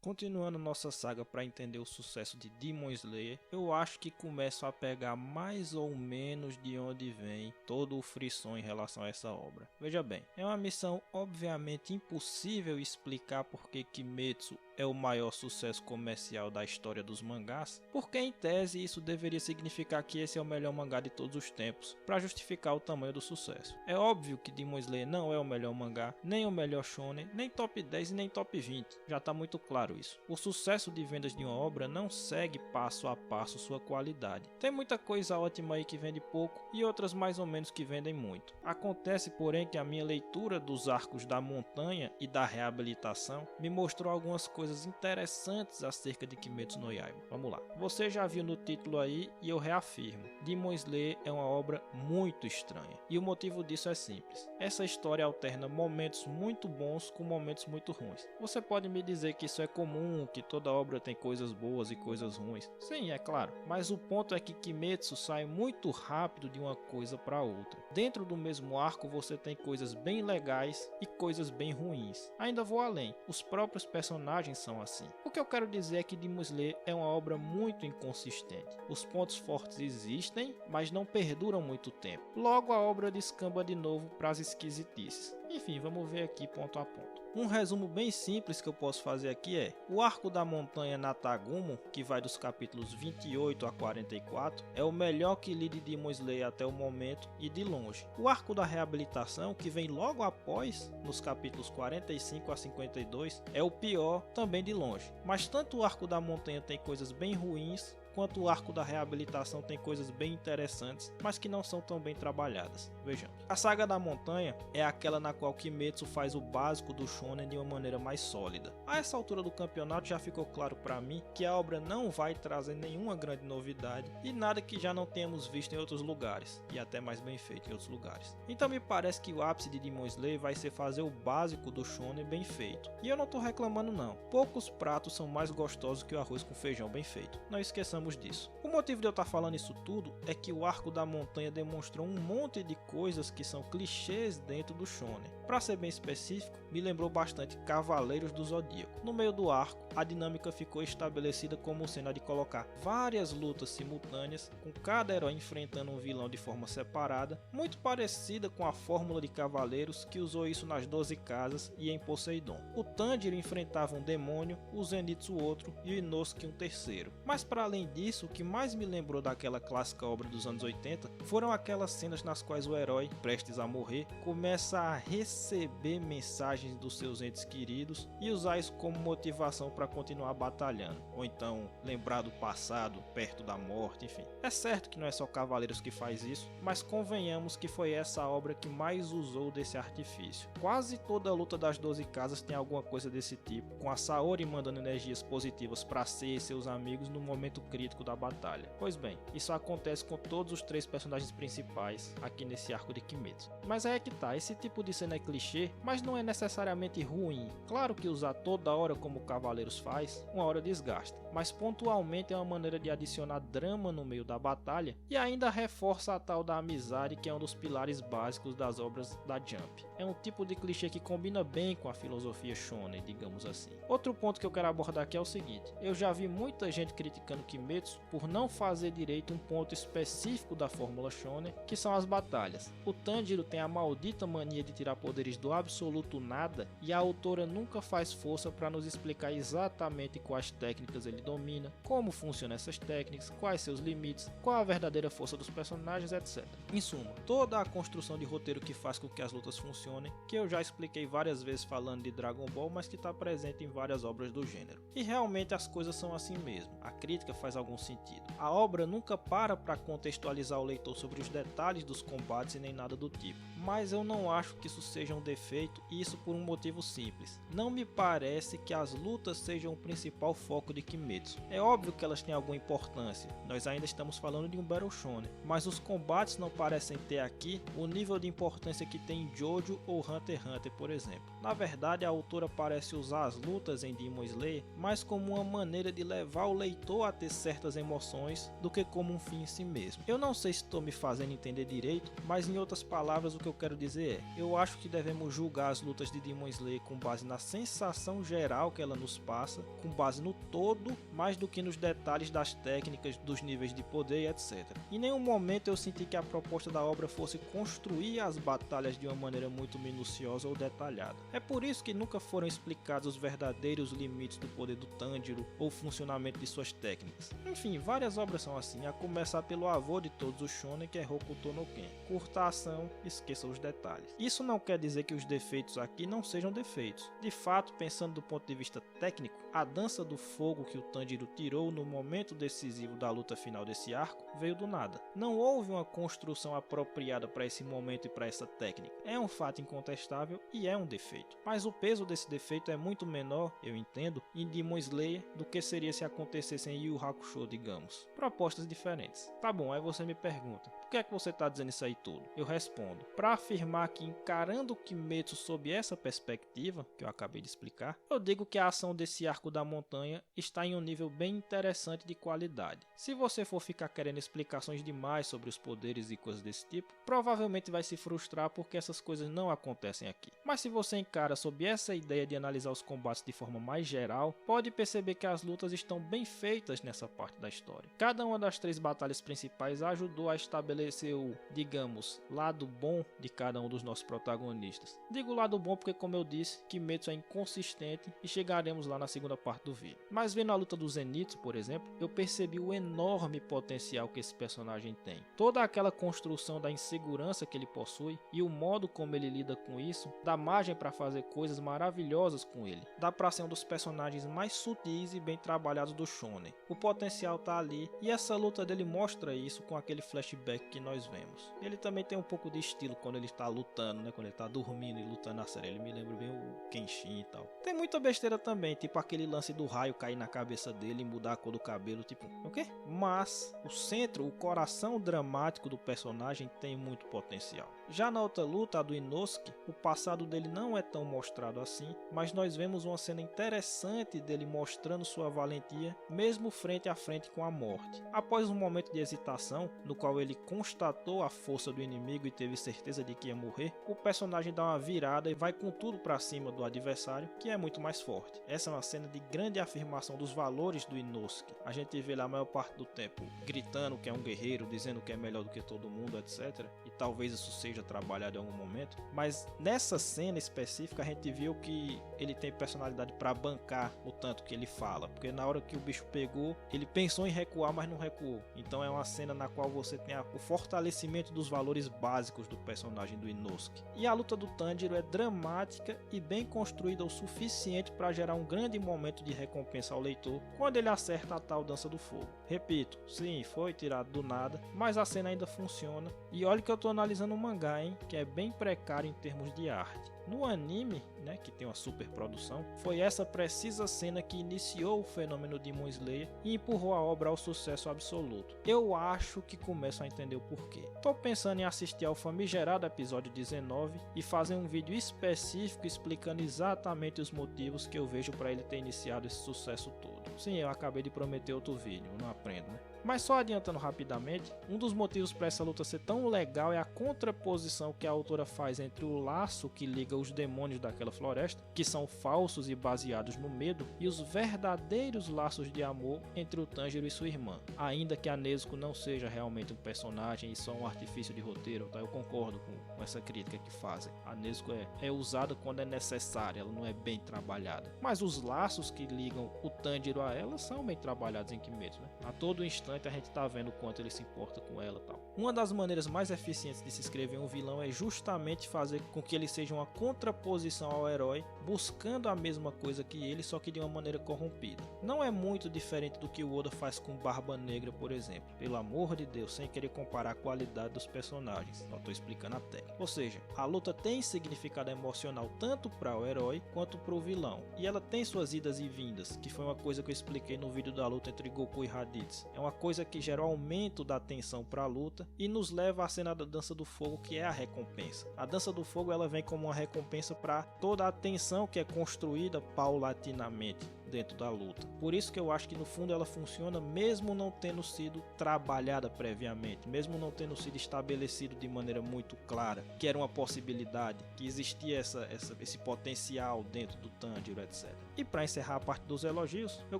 Continuando nossa saga para entender o sucesso de Demon Slayer, eu acho que começo a pegar mais ou menos de onde vem todo o frisson em relação a essa obra. Veja bem, é uma missão obviamente impossível explicar porque Kimetsu é o maior sucesso comercial da história dos mangás, porque em tese isso deveria significar que esse é o melhor mangá de todos os tempos, para justificar o tamanho do sucesso. É óbvio que Demon Slayer não é o melhor mangá, nem o melhor shonen, nem top 10 e nem top 20, já está muito claro isso. O sucesso de vendas de uma obra não segue passo a passo sua qualidade. Tem muita coisa ótima aí que vende pouco e outras mais ou menos que vendem muito. Acontece, porém, que a minha leitura dos arcos da montanha e da reabilitação me mostrou algumas coisas interessantes acerca de Kimetsu no Yaiba. Vamos lá. Você já viu no título aí e eu reafirmo. Demon Slayer é uma obra muito estranha. E o motivo disso é simples. Essa história alterna momentos muito bons com momentos muito ruins. Você pode me dizer que isso é comum, que toda obra tem coisas boas e coisas ruins. Sim, é claro. Mas o ponto é que Kimetsu sai muito rápido de uma coisa para outra. Dentro do mesmo arco você tem coisas bem legais e coisas bem ruins. Ainda vou além. Os próprios personagens são assim. O que eu quero dizer é que Demon Slayer é uma obra muito inconsistente. Os pontos fortes existem, mas não perduram muito tempo. Logo a obra descamba de novo para as esquisitices. Enfim, vamos ver aqui ponto a ponto. Um resumo bem simples que eu posso fazer aqui é: o arco da montanha Natagumo, que vai dos capítulos 28 a 44, é o melhor que li de Demon Slayer até o momento e de longe. O arco da reabilitação, que vem logo após, nos capítulos 45 a 52, é o pior também de longe. Mas tanto o arco da montanha tem coisas bem ruins, quanto o arco da reabilitação tem coisas bem interessantes, mas que não são tão bem trabalhadas. Vejamos. A saga da montanha é aquela na qual Kimetsu faz o básico do shonen de uma maneira mais sólida. A essa altura do campeonato já ficou claro para mim que a obra não vai trazer nenhuma grande novidade e nada que já não tenhamos visto em outros lugares, e até mais bem feito em outros lugares. Então me parece que o ápice de Demon Slayer vai ser fazer o básico do shonen bem feito. E eu não tô reclamando não. Poucos pratos são mais gostosos que o arroz com feijão bem feito. Não esqueçamos disso. O motivo de eu estar falando isso tudo é que o arco da montanha demonstrou um monte de coisas que são clichês dentro do shonen. Para ser bem específico, me lembrou bastante Cavaleiros do Zodíaco. No meio do arco, a dinâmica ficou estabelecida como sendo a de colocar várias lutas simultâneas, com cada herói enfrentando um vilão de forma separada, muito parecida com a fórmula de Cavaleiros que usou isso nas 12 casas e em Poseidon. O Tanjiro enfrentava um demônio, o Zenitsu outro e o Inosuke um terceiro. Mas para além disso, o que mais me lembrou daquela clássica obra dos anos 80 foram aquelas cenas nas quais o herói, prestes a morrer, começa a receber mensagens dos seus entes queridos e usar isso como motivação para continuar batalhando, ou então lembrar do passado, perto da morte, enfim. É certo que não é só Cavaleiros que faz isso, mas convenhamos que foi essa obra que mais usou desse artifício. Quase toda a luta das 12 casas tem alguma coisa desse tipo, com a Saori mandando energias positivas para Sei e seus amigos no momento crítico da batalha. Pois bem, isso acontece com todos os 3 personagens principais aqui nesse arco de Kimetsu. Mas aí é que tá, esse tipo de cena é clichê, mas não é necessariamente ruim. Claro que usar toda hora como o Cavaleiros faz, uma hora desgasta, mas pontualmente é uma maneira de adicionar drama no meio da batalha e ainda reforça a tal da amizade, que é um dos pilares básicos das obras da Jump. É um tipo de clichê que combina bem com a filosofia shonen, digamos assim. Outro ponto que eu quero abordar aqui é o seguinte: eu já vi muita gente criticando Kimetsu por não fazer direito um ponto específico da fórmula shonen, que são as batalhas. O Tanjiro tem a maldita mania de tirar poderes do absoluto nada e a autora nunca faz força para nos explicar exatamente quais técnicas ele domina, como funcionam essas técnicas, quais seus limites, qual a verdadeira força dos personagens, etc. Em suma, toda a construção de roteiro que faz com que as lutas funcionem, que eu já expliquei várias vezes falando de Dragon Ball, mas que está presente em várias obras do gênero. E realmente as coisas são assim mesmo. A crítica faz algum sentido. A obra nunca para contextualizar o leitor sobre os detalhes dos combates e nem nada do tipo. Mas eu não acho que isso seja um defeito, e isso por um motivo simples. Não me parece que as lutas sejam o principal foco de Kimetsu. É óbvio que elas têm alguma importância, nós ainda estamos falando de um Battle Shonen, mas os combates não parecem ter aqui o nível de importância que tem em Jojo ou Hunter x Hunter, por exemplo. Na verdade, a autora parece usar as lutas em Demon Slayer mais como uma maneira de levar o leitor a ter certo certas emoções do que como um fim em si mesmo. Eu não sei se estou me fazendo entender direito, mas em outras palavras o que eu quero dizer é, eu acho que devemos julgar as lutas de Demon Slayer com base na sensação geral que ela nos passa, com base no todo, mais do que nos detalhes das técnicas, dos níveis de poder e etc. Em nenhum momento eu senti que a proposta da obra fosse construir as batalhas de uma maneira muito minuciosa ou detalhada. É por isso que nunca foram explicados os verdadeiros limites do poder do Tanjiro ou o funcionamento de suas técnicas. Enfim, várias obras são assim, a começar pelo avô de todos os shonen, que é Hokuto no Ken. Curta a ação, esqueça os detalhes. Isso não quer dizer que os defeitos aqui não sejam defeitos. De fato, pensando do ponto de vista técnico, a dança do fogo que o Tanjiro tirou no momento decisivo da luta final desse arco veio do nada. Não houve uma construção apropriada para esse momento e para essa técnica. É um fato incontestável e é um defeito. Mas o peso desse defeito é muito menor, eu entendo, em Demon Slayer do que seria se acontecesse em Yu Yu Hakusho, digamos. Propostas diferentes. Tá bom, aí você me pergunta, por que é que você tá dizendo isso aí tudo? Eu respondo, para afirmar que encarando Kimetsu sob essa perspectiva, que eu acabei de explicar, eu digo que a ação desse arco da montanha está em um nível bem interessante de qualidade. Se você for ficar querendo explicações demais sobre os poderes e coisas desse tipo, provavelmente vai se frustrar porque essas coisas não acontecem aqui. Mas se você encara sob essa ideia de analisar os combates de forma mais geral, pode perceber que as lutas estão bem feitas nessa parte da história. Cada uma das 3 batalhas principais ajudou a estabelecer o, digamos, lado bom de cada um dos nossos protagonistas. Digo lado bom porque, como eu disse, Kimetsu é inconsistente e chegaremos lá na segunda parte do vídeo. Mas vendo a luta do Zenitsu, por exemplo, eu percebi o enorme potencial que esse personagem tem. Toda aquela construção da insegurança que ele possui e o modo como ele lida com isso dá margem para fazer coisas maravilhosas com ele. Dá para ser um dos personagens mais sutis e bem trabalhados do shonen. O potencial tá ali e essa luta dele mostra isso com aquele flashback que nós vemos. Ele também tem um pouco de estilo quando ele está lutando, né? Quando ele está dormindo e lutando na série. Ele me lembra bem o Kenshin e tal. Tem muita besteira também, tipo aquele lance do raio cair na cabeça dele e mudar a cor do cabelo, tipo, o quê? Mas o centro, o coração dramático do personagem tem muito potencial. Já na outra luta, a do Inosuke, o passado dele não é tão mostrado assim, mas nós vemos uma cena interessante dele mostrando sua valentia, mesmo frente a frente com a morte. Após um momento de hesitação, no qual ele constatou a força do inimigo e teve certeza de que ia morrer, o personagem dá uma virada e vai com tudo para cima do adversário, que é muito mais forte. Essa é uma cena de grande afirmação dos valores do Inosuke. A gente vê lá a maior parte do tempo gritando que é um guerreiro, dizendo que é melhor do que todo mundo, etc. E talvez isso seja trabalhado em algum momento, mas nessa cena específica a gente viu que ele tem personalidade para bancar o tanto que ele fala, porque na hora que o bicho pegou, ele pensou em recuar, mas não recuou. Então é uma cena na qual você tem o fortalecimento dos valores básicos do personagem do Inosuke. E a luta do Tanjiro é dramática e bem construída o suficiente para gerar um grande momento de recompensa ao leitor quando ele acerta a tal dança do fogo. Repito, sim, foi tirado do nada, mas a cena ainda funciona. E olha que eu estou analisando um mangá, hein, que é bem precário em termos de arte. No anime, né, que tem uma super produção, foi essa precisa cena que iniciou o fenômeno de Demon Slayer e empurrou a obra ao sucesso absoluto. Eu acho que começo a entender o porquê. Tô pensando em assistir ao famigerado episódio 19 e fazer um vídeo específico explicando exatamente os motivos que eu vejo para ele ter iniciado esse sucesso todo. Sim, eu acabei de prometer outro vídeo, eu não aprendo, né? Mas só adiantando rapidamente, um dos motivos para essa luta ser tão legal é a contraposição que a autora faz entre o laço que liga os demônios daquela floresta, que são falsos e baseados no medo, e os verdadeiros laços de amor entre o Tanjiro e sua irmã. Ainda que a Nezuko não seja realmente um personagem e só um artifício de roteiro, tá? Eu concordo com essa crítica que fazem. A Nezuko é usada quando é necessária, ela não é bem trabalhada. Mas os laços que ligam o Tanjiro a ela são bem trabalhados em Kimetsu, né? A todo instante a gente tá vendo o quanto ele se importa com ela e tal. Uma das maneiras mais eficientes de se escrever um vilão é justamente fazer com que ele seja uma contraposição ao herói, buscando a mesma coisa que ele, só que de uma maneira corrompida. Não é muito diferente do que o Oda faz com Barba Negra, por exemplo. Pelo amor de Deus, sem querer comparar a qualidade dos personagens. Eu tô explicando a técnica. Ou seja, a luta tem significado emocional tanto para o herói quanto para o vilão. E ela tem suas idas e vindas, que foi uma coisa que eu expliquei no vídeo da luta entre Goku e Raditz. É uma coisa que gera o aumento da tensão para a luta e nos leva à cena da dança do fogo, que é a recompensa. A dança do fogo ela vem como uma recompensa para toda a tensão que é construída paulatinamente dentro da luta. Por isso que eu acho que no fundo ela funciona mesmo não tendo sido trabalhada previamente, mesmo não tendo sido estabelecido de maneira muito clara que era uma possibilidade, que existia esse potencial dentro do Tanjiro, etc. E para encerrar a parte dos elogios, eu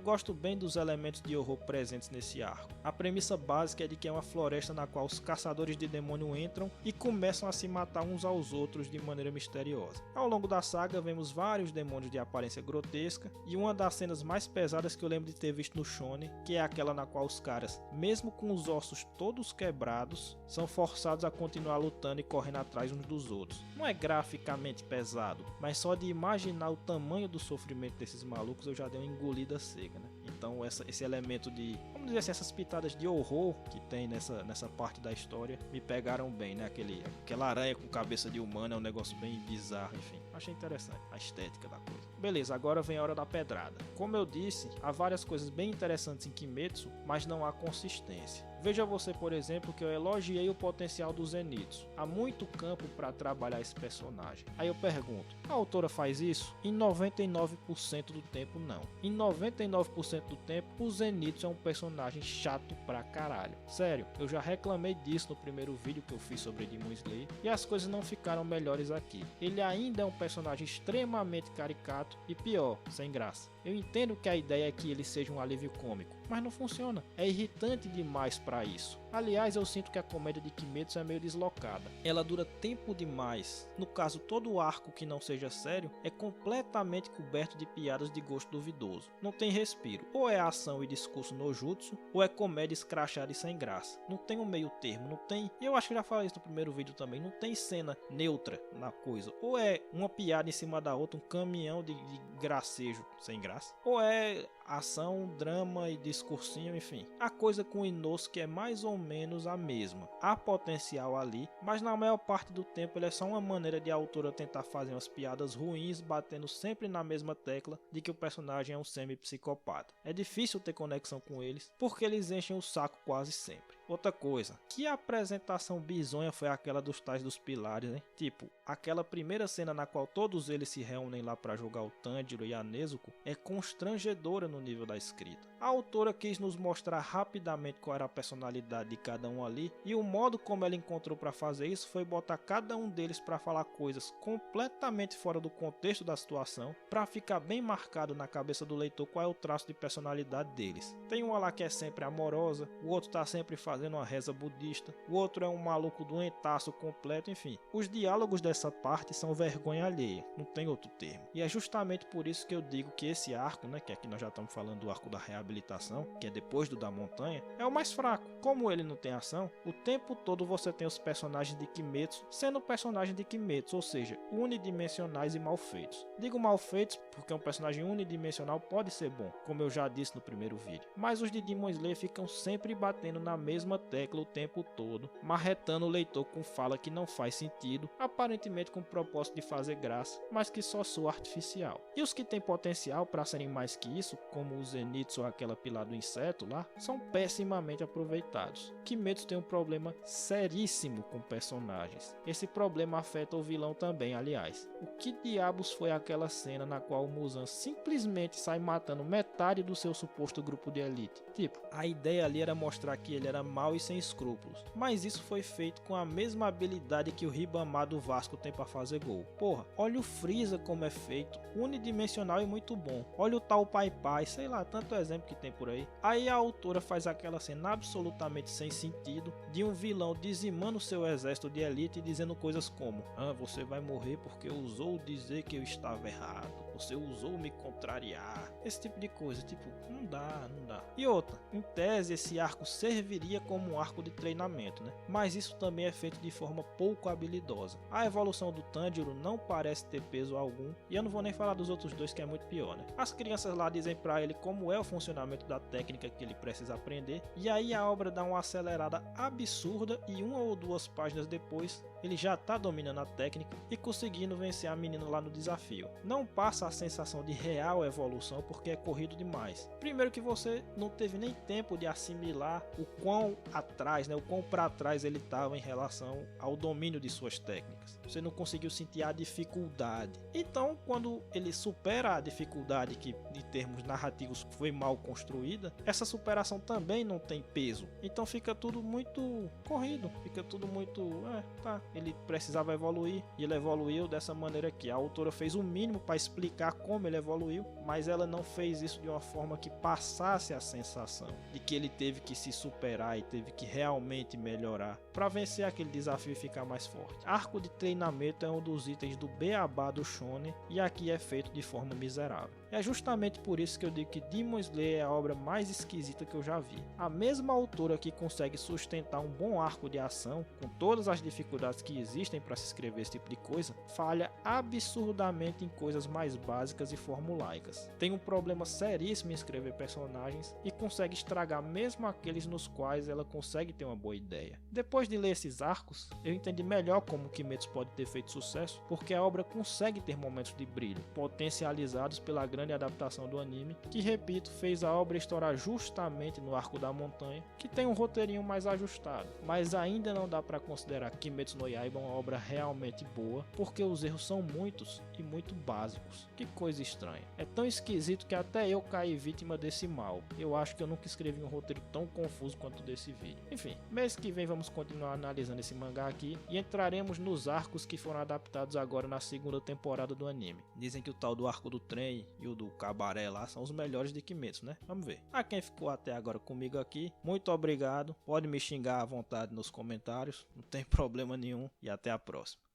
gosto bem dos elementos de horror presentes nesse arco. A premissa básica é de que é uma floresta na qual os caçadores de demônio entram e começam a se matar uns aos outros de maneira misteriosa. Ao longo da saga vemos vários demônios de aparência grotesca e uma das cenas mais pesadas que eu lembro de ter visto no Shonen, que é aquela na qual os caras, mesmo com os ossos todos quebrados, são forçados a continuar lutando e correndo atrás uns dos outros. Não é graficamente pesado, mas só de imaginar o tamanho do sofrimento desses malucos eu já dei uma engolida seca, né? Então esse elemento de, vamos dizer assim, essas pitadas de horror que tem nessa parte da história me pegaram bem, né? Aquela aranha com cabeça de humano é um negócio bem bizarro, enfim. Achei interessante a estética da coisa. Beleza, agora vem a hora da pedrada. Como eu disse, há várias coisas bem interessantes em Kimetsu, mas não há consistência. Veja você, por exemplo, que eu elogiei o potencial do Zenitsu. Há muito campo para trabalhar esse personagem. Aí eu pergunto, a autora faz isso? Em 99% do tempo não. Em 99% do tempo, o Zenitsu é um personagem chato pra caralho. Sério, eu já reclamei disso no primeiro vídeo que eu fiz sobre Demon Slayer e as coisas não ficaram melhores aqui. Ele ainda é um personagem extremamente caricato e pior, sem graça. Eu entendo que a ideia é que ele seja um alívio cômico, mas não funciona. É irritante demais para isso. Aliás, eu sinto que a comédia de Kimetsu é meio deslocada. Ela dura tempo demais. No caso, todo o arco que não seja sério é completamente coberto de piadas de gosto duvidoso. Não tem respiro. Ou é ação e discurso no jutsu, ou é comédia escrachada e sem graça. Não tem um meio termo, não tem... E eu acho que já falei isso no primeiro vídeo também. Não tem cena neutra na coisa. Ou é uma piada em cima da outra, um caminhão de gracejo sem graça. Ou é ação, drama e discursinho, enfim. A coisa com o Inosuke é mais ou menos a mesma. Há potencial ali, mas na maior parte do tempo ele é só uma maneira de a autora tentar fazer umas piadas ruins, batendo sempre na mesma tecla de que o personagem é um semi-psicopata. É difícil ter conexão com eles, porque eles enchem o saco quase sempre. Outra coisa, que apresentação bizonha foi aquela dos tais dos pilares, hein? Tipo, aquela primeira cena na qual todos eles se reúnem lá para jogar o Tanjiro e a Nezuko é constrangedora no nível da escrita. A autora quis nos mostrar rapidamente qual era a personalidade de cada um ali, e o modo como ela encontrou para fazer isso foi botar cada um deles para falar coisas completamente fora do contexto da situação, para ficar bem marcado na cabeça do leitor qual é o traço de personalidade deles. Tem uma lá que é sempre amorosa, o outro tá sempre fazendo uma reza budista, o outro é um maluco doentaço completo, enfim. Os diálogos dessa parte são vergonha alheia, não tem outro termo. E é justamente por isso que eu digo que esse arco, né, que aqui nós já estamos falando do arco da reabilitação, que é depois do da montanha, é o mais fraco. Como ele não tem ação, o tempo todo você tem os personagens de Kimetsu sendo personagens de Kimetsu, ou seja, unidimensionais e mal feitos. Digo mal feitos porque um personagem unidimensional pode ser bom, como eu já disse no primeiro vídeo. Mas os de Demon Slayer ficam sempre batendo na mesma tecla o tempo todo, marretando o leitor com fala que não faz sentido, aparentemente com o propósito de fazer graça, mas que só soa artificial. E os que têm potencial para serem mais que isso, como o Zenitsu ou aquela pilar do inseto lá, são pessimamente aproveitados. Kimetsu tem um problema seríssimo com personagens. Esse problema afeta o vilão também, aliás. O que diabos foi aquela cena na qual o Muzan simplesmente sai matando metade do seu suposto grupo de elite? Tipo, a ideia ali era mostrar que ele era mau e sem escrúpulos, mas isso foi feito com a mesma habilidade que o Ribamar do Vasco tem para fazer gol. Porra, olha o Freeza como é feito, unidimensional e muito bom. Olha o tal Pai Pai, sei lá, tanto exemplo que tem por aí. Aí a autora faz aquela cena absolutamente sem sentido de um vilão dizimando seu exército de elite e dizendo coisas como: você vai morrer porque ousou dizer que eu estava errado, você ousou me contrariar, esse tipo de coisa. Tipo, não dá. E outra, em tese esse arco serviria como um arco de treinamento, né? Mas isso também é feito de forma pouco habilidosa. A evolução do Tanjiro não parece ter peso algum, e eu não vou nem falar dos outros dois, que é muito pior, né? As crianças lá dizem pra ele como é o funcionamento da técnica que ele precisa aprender, e aí a obra dá uma acelerada absurda e uma ou duas páginas depois ele já tá dominando a técnica e conseguindo vencer a menina lá no desafio. Não passa a sensação de real evolução porque é corrido demais. Primeiro que você não teve nem tempo de assimilar o quão atrás, o quão para trás ele estava em relação ao domínio de suas técnicas. Você não conseguiu sentir a dificuldade. Então, quando ele supera a dificuldade que em termos narrativos foi mal construída, essa superação também não tem peso. Então fica tudo muito corrido, fica tudo muito, ele precisava evoluir e ele evoluiu dessa maneira aqui. A autora fez o mínimo para explicar como ele evoluiu, mas ela não fez isso de uma forma que passasse a sensação de que ele teve que se superar e teve que realmente melhorar para vencer aquele desafio e ficar mais forte. Arco de treinamento é um dos itens do beabá do shonen e aqui é feito de forma miserável. É justamente por isso que eu digo que Demon Slayer é a obra mais esquisita que eu já vi. A mesma autora que consegue sustentar um bom arco de ação, com todas as dificuldades que existem para se escrever esse tipo de coisa, falha absurdamente em coisas mais básicas e formulaicas. Tem um problema seríssimo em escrever personagens e consegue estragar mesmo aqueles nos quais ela consegue ter uma boa ideia. Depois de ler esses arcos, eu entendi melhor como Kimetsu pode ter feito sucesso, porque a obra consegue ter momentos de brilho, potencializados pela grande adaptação do anime, que, repito, fez a obra estourar justamente no Arco da Montanha, que tem um roteirinho mais ajustado, mas ainda não dá para considerar Kimetsu no Yaiba uma obra realmente boa, porque os erros são muitos e muito básicos. Que coisa estranha. É tão esquisito que até eu caí vítima desse mal. Eu acho que eu nunca escrevi um roteiro tão confuso quanto desse vídeo. Enfim, mês que vem vamos continuar analisando esse mangá aqui e entraremos nos arcos que foram adaptados agora na segunda temporada do anime. Dizem que o tal do arco do trem e o do cabaré lá são os melhores de Kimetsu, né? Vamos ver. A quem ficou até agora comigo aqui, muito obrigado. Pode me xingar à vontade nos comentários, não tem problema nenhum e até a próxima.